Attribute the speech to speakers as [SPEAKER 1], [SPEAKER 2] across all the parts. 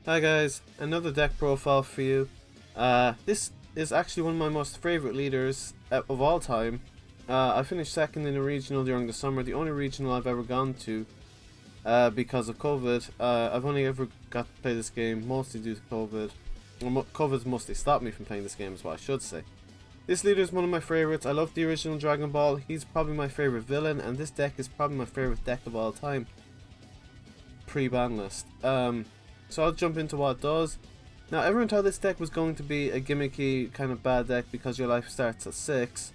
[SPEAKER 1] Hi guys, another deck profile for you. This is actually one of my most favorite leaders of all time. I finished second in a regional during the summer, the only regional I've ever gone to because of COVID. I've only ever got to play this game mostly due to COVID. Well, COVID's mostly stopped me from playing this game is what I should say. This leader is one of my favorites. I love the original Dragon Ball. He's probably my favorite villain, and this deck is probably my favorite deck of all time. Pre-ban list. So I'll jump into what it does. Now, everyone thought this deck was going to be a gimmicky kind of bad deck because your life starts at 6,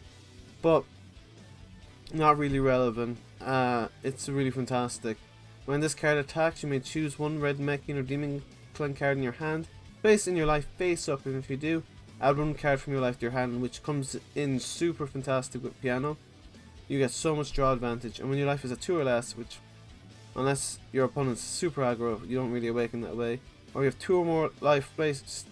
[SPEAKER 1] but not really relevant. It's really fantastic. When this card attacks, you may choose one red Mechian or Demon Clan card in your hand, place in your life face up, and if you do, add one card from your life to your hand, which comes in super fantastic with Piano. You get so much draw advantage, and when your life is at 2 or less, which unless your opponent's super aggro, you don't really awaken that way. Or you have 2 or more life flipped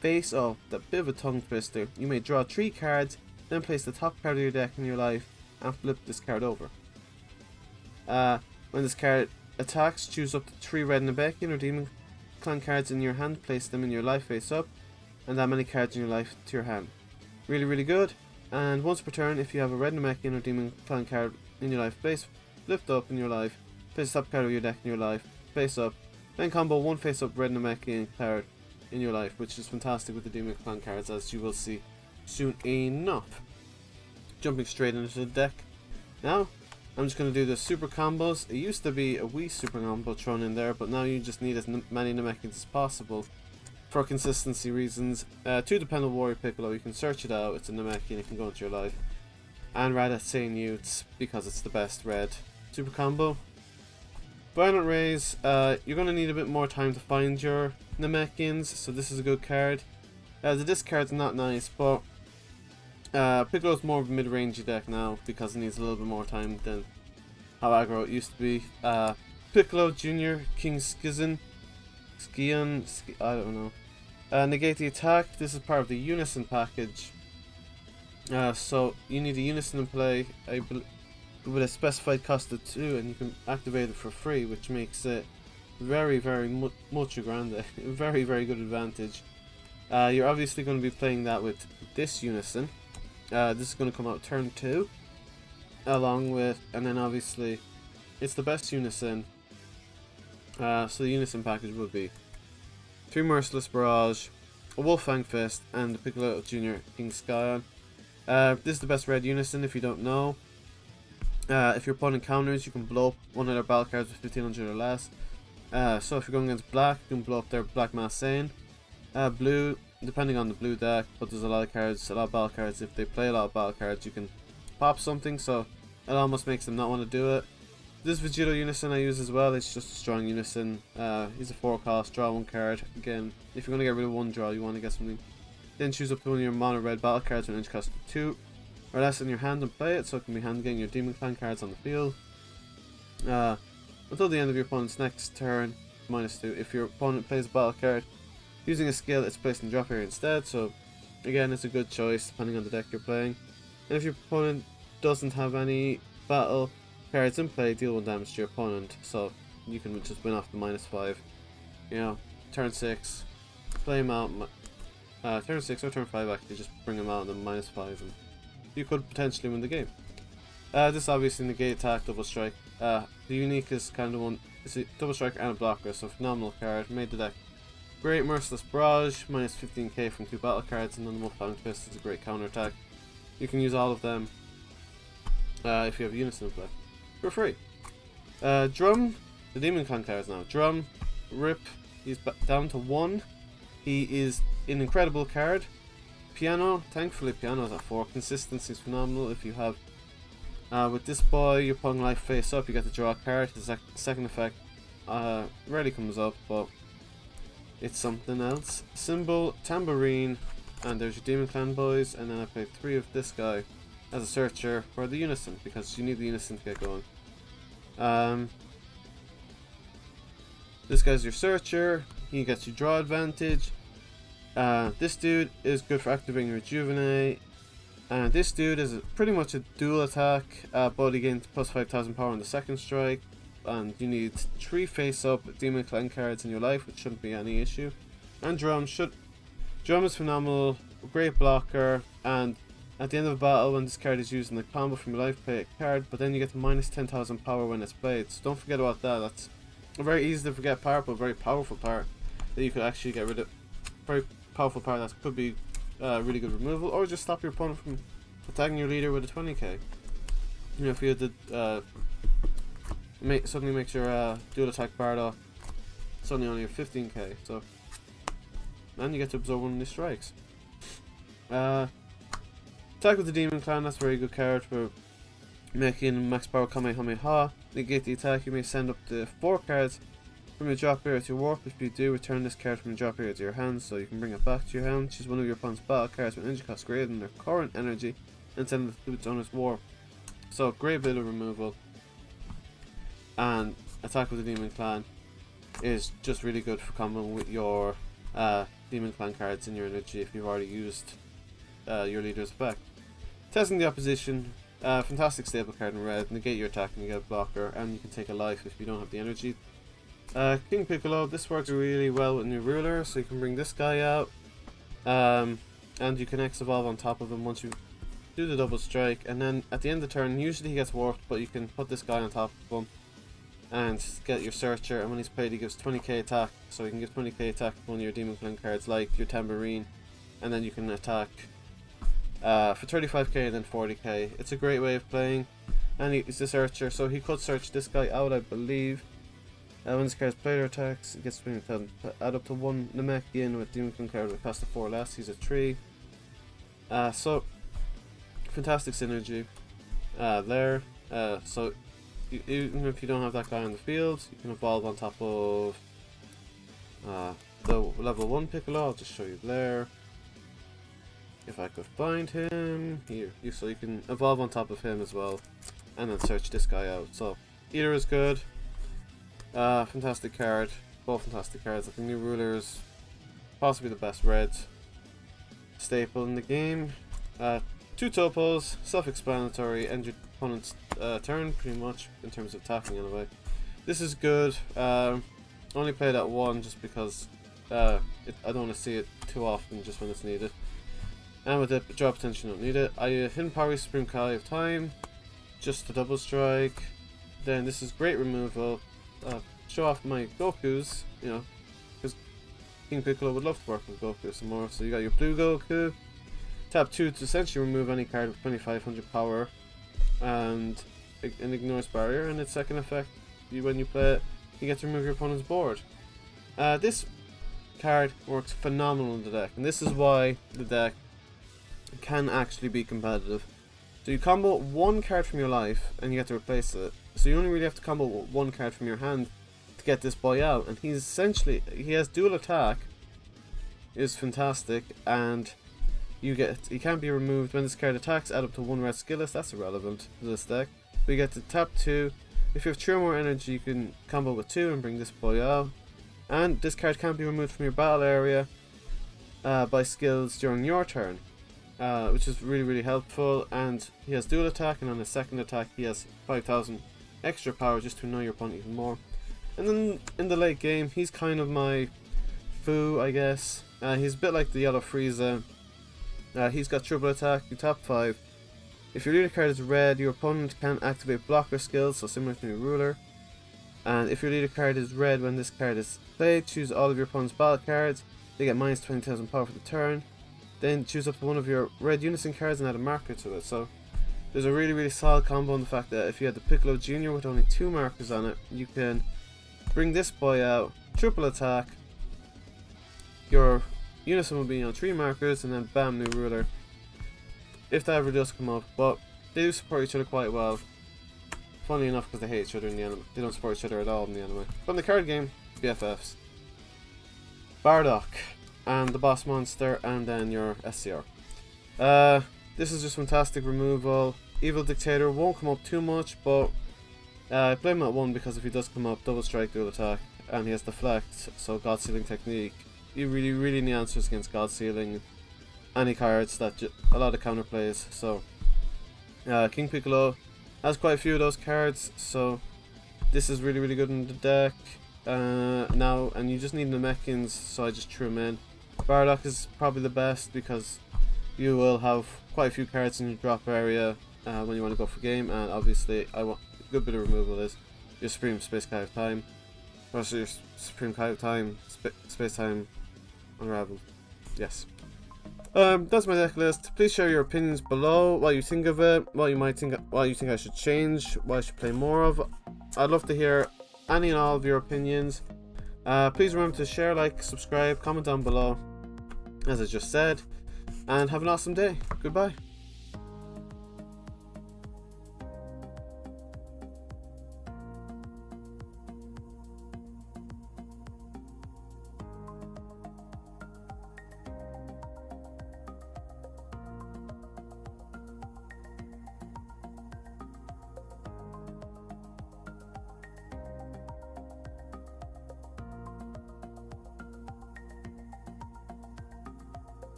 [SPEAKER 1] face up, that bit of a tongue twister. You may draw 3 cards, then place the top card of your deck in your life and flip this card over. When this card attacks, choose up to 3 red Namekian or Demon Clan cards in your hand, place them in your life face up, and add many cards in your life to your hand. Really good. And once per turn, if you have a red Namekian or Demon Clan card in your life, face flipped up in your life, place the top card of your deck in your life, face up, then combo 1 face up red Namekian card in your life, which is fantastic with the Demon Clan cards, as you will see soon enough. Jumping straight into the deck. Now, I'm just going to do the super combos. It used to be a wee super combo thrown in there, but now you just need as many Namekians as possible. For consistency reasons, 2 Dependable Warrior Piccolo, you can search it out, it's a Namekian, it can go into your life. And Rad at Sane Utes, because it's the best red super combo. Violent Rays, you're going to need a bit more time to find your Namekians, so this is a good card. The discard's not nice, but Piccolo's more of a mid-rangey deck now, because it needs a little bit more time than how aggro it used to be. Piccolo Jr., King Skian, I don't know. Negate the attack. This is part of the Unison package. So you need a Unison in play with a specified cost of 2, and you can activate it for free, which makes it very mucho grande. Very good advantage. You're obviously going to be playing that with this Unison. This is going to come out turn 2, along with, and then obviously it's the best Unison. So the Unison package would be 3 Merciless Barrage, a Wolfang Fist, and the Piccolo Jr. King Skian. This is the best red Unison if you don't know. If your opponent counters, you can blow up one of their battle cards with 1500 or less. So if you're going against black, you can blow up their Black Mass Sane. Blue, depending on the blue deck, but there's a lot of cards, a lot of battle cards. If they play a lot of battle cards, you can pop something, so it almost makes them not want to do it. This Vegeta Unison I use as well, it's just a strong Unison. He's a 4 cost, draw 1 card. Again, if you're going to get rid of 1 draw, you want to get something. Then choose up to one of your mono red battle cards with an inch cost of 2 or less in your hand and play it, so it can be hand getting your Demon Clan cards on the field. Until the end of your opponent's next turn, -2. If your opponent plays a battle card using a skill, it's placed in drop area instead, so again, it's a good choice depending on the deck you're playing. And if your opponent doesn't have any battle cards in play, deal 1 damage to your opponent, so you can just win off the -5. You know, turn 6, play him out, turn 6 or turn 5 actually, just bring him out and then -5, and you could potentially win the game. This obviously negate attack, double strike. The unique is kind of one, it's a double strike and a blocker, so phenomenal card, made the deck great. Merciless Barrage, -15k from 2 battle cards, and then the Wolfang Fist is a great counter attack. You can use all of them if you have Unison in play. For free. Drum, the Demon Clan cards now. Drum, Rip, he's down to 1. He is an incredible card. Piano, thankfully Piano's at 4. Consistency is phenomenal. If you have, with this boy, you're putting life face up, you get to draw a card. His second effect rarely comes up, but it's something else. Symbol, Tambourine, and there's your Demon Clan boys, and then I played 3 of this guy as a searcher for the Unison, because you need the Unison to get going. This guy's your searcher, he gets you draw advantage. This dude is good for activating Rejuvenate, And this dude is pretty much a dual attack, but he gains plus 5,000 power on the second strike. And you need 3 face-up Demon Clan cards in your life, which shouldn't be any issue. And Drum is phenomenal, great blocker, and at the end of a battle, when this card is used in a combo from your life, play a card, but then you get to minus 10,000 power when it's played. So don't forget about that. That's a very easy to forget part, but very powerful part that you could actually get rid of. Very powerful part that could be really good removal, or just stop your opponent from attacking your leader with a 20k. You know, if you had to suddenly makes your dual attack Bardock suddenly only a 15k, so and you get to absorb one of these strikes. Attack with the Demon Clan, that's a very good card for making max power Kamehameha. Negate the attack, you may send up to 4 cards from your drop area to your warp. If you do, return this card from your drop area to your hand, so you can bring it back to your hand. Choose one of your opponent's battle cards with energy cost greater than their current energy and send it to its owner's warp. So great bit of removal. And attack with the Demon Clan is just really good for comboing with your Demon Clan cards in your energy if you've already used your leader's effect. Testing the opposition, fantastic stable card in red. Negate your attack and you get a blocker, and you can take a life if you don't have the energy. King Piccolo, this works really well with new ruler, so you can bring this guy out, and you can X evolve on top of him once you do the double strike, and then at the end of the turn, usually he gets warped, but you can put this guy on top of him and get your searcher, and when he's played he gives 20k attack, so you can give 20k attack to one of your Demon Clan cards like your Tambourine, and then you can attack for 35k and then 40k. It's a great way of playing, and he's the searcher, so he could search this guy out, I believe. When this card's played or attacks, it gets to add up to 1 Namekian with Demon Clan card with cost of 4 less. He's a 3. So fantastic synergy there. So even if you don't have that guy on the field, you can evolve on top of the level 1 Piccolo. I'll just show you there. If I could find him here, so you can evolve on top of him as well, and then search this guy out. So either is good. Fantastic card, both fantastic cards. I think New Ruler is possibly the best red staple in the game. 2 topos, self-explanatory, end your opponent's turn pretty much in terms of attacking anyway. This is good. Only play that 1 just because I don't want to see it too often just when it's needed. And with the draw potential, you don't need it. I hidden power Supreme Kali of Time, just to double strike. Then this is great removal. Show off my Gokus, you know, because King Piccolo would love to work with Goku some more. So you got your blue Goku. Tap 2 to essentially remove any card with 2500 power and ignores barrier, and its second effect, when you play it, you get to remove your opponent's board. This card works phenomenal in the deck, and this is why the deck can actually be competitive. So you combo 1 card from your life and you get to replace it. So you only really have to combo 1 card from your hand to get this boy out, and he's essentially, he has dual attack, is fantastic, and he can't be removed when this card attacks. Add up to 1 red skill list. That's irrelevant to this deck. But you get to tap 2. If you have 2 or more energy, you can combo with 2 and bring this boy out. And this card can't be removed from your battle area by skills during your turn, which is really helpful. And he has dual attack, and on his second attack he has 5,000 extra power just to annoy your opponent even more. And then in the late game, he's kind of my Fu, I guess. He's a bit like the Yellow Frieza. He's got triple attack. You tap 5. If your leader card is red, your opponent can activate blocker skills, so similar to your ruler. And if your leader card is red when this card is played, choose all of your opponent's battle cards. They get minus 20,000 power for the turn. Then choose up to one of your red unison cards and add a marker to it. So there's a really solid combo in the fact that if you had the Piccolo Jr. with only 2 markers on it, you can bring this boy out, triple attack. Your unison will be on 3 markers, and then bam, new ruler. If that ever does come up, but they do support each other quite well. Funny enough, because they hate each other in the anime. They don't support each other at all in the anime. But in the card game, BFFs. Bardock, and the boss monster, and then your SCR. This is just fantastic removal. Evil Dictator won't come up too much, but I play him at 1 because if he does come up, double strike, dual attack, and he has deflect, so God Sealing Technique. You really need answers against God Sealing. any cards that a lot of counterplays. So King Piccolo has quite a few of those cards, so this is really, really good in the deck now, and you just need Namekians, so I just threw them in. Bardock is probably the best because you will have quite a few cards in your drop area when you want to go for game, and obviously a good bit of removal is your Supreme Space Kai of Time, or also your Supreme Kai of Time, Space Time Unraveled. Yes. That's my deck list. Please share your opinions below, what you think of it, what you think I should change, what I should play more of. I'd love to hear any and all of your opinions. Please remember to share, like, subscribe, comment down below, as I just said, and have an awesome day. Goodbye.